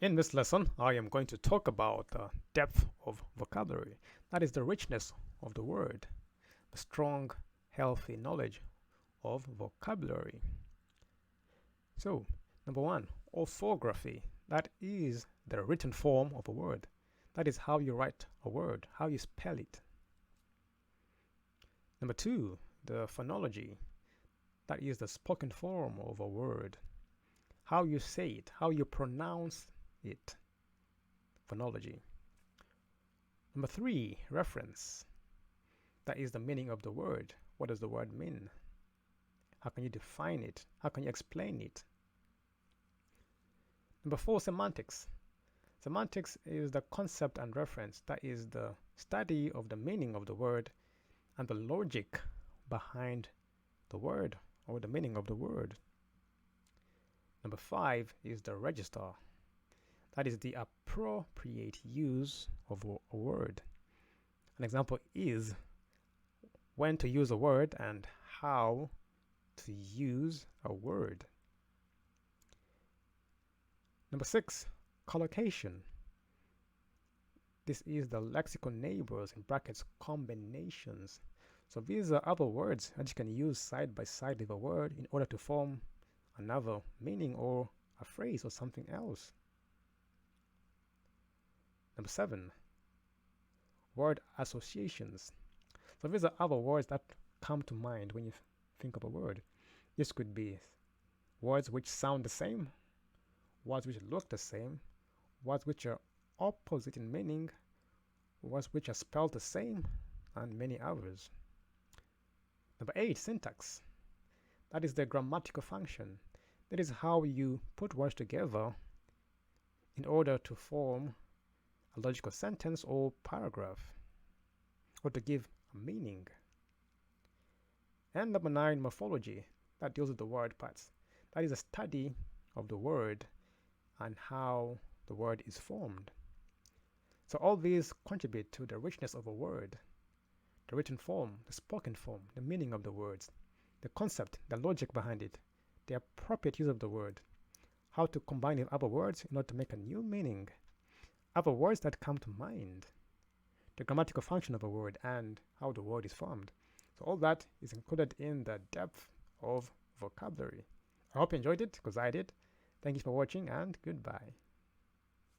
In this lesson, I am going to talk about the depth of vocabulary. That is the richness of the word, the strong, healthy knowledge of vocabulary. So, number one, orthography. That is the written form of a word. That is how you write a word, how you spell it. Number two, the phonology. That is the spoken form of a word, how you say it, how you pronounce it. Phonology. Number three, reference. That is the meaning of the word. What does the word mean? How can you define it? How can you explain it? Number four, semantics. Semantics is the concept and reference. That is the study of the meaning of the word and the logic behind the word or the meaning of the word. Number five is the register. That is the appropriate use of a word. An example is when to use a word and how to use a word. Number six, collocation. This is the lexical neighbours in brackets combinations. So these are other words that you can use side by side with a word in order to form another meaning or a phrase or something else. Number seven, word associations. So these are other words that come to mind when you think of a word. This could be words which sound the same, words which look the same, words which are opposite in meaning, words which are spelled the same, and many others. Number eight, syntax. That is the grammatical function. That is how you put words together in order to form a logical sentence or paragraph, or to give a meaning. And number nine, morphology. That deals with the word parts. That is a study of the word and how the word is formed. So all these contribute to the richness of a word, the written form, the spoken form, the meaning of the words, the concept, the logic behind it, the appropriate use of the word, how to combine it with other words in order to make a new meaning, other words that come to mind, the grammatical function of a word, and how the word is formed. So all that is included in the depth of vocabulary. I hope you enjoyed it, because I did. Thank you for watching, and goodbye.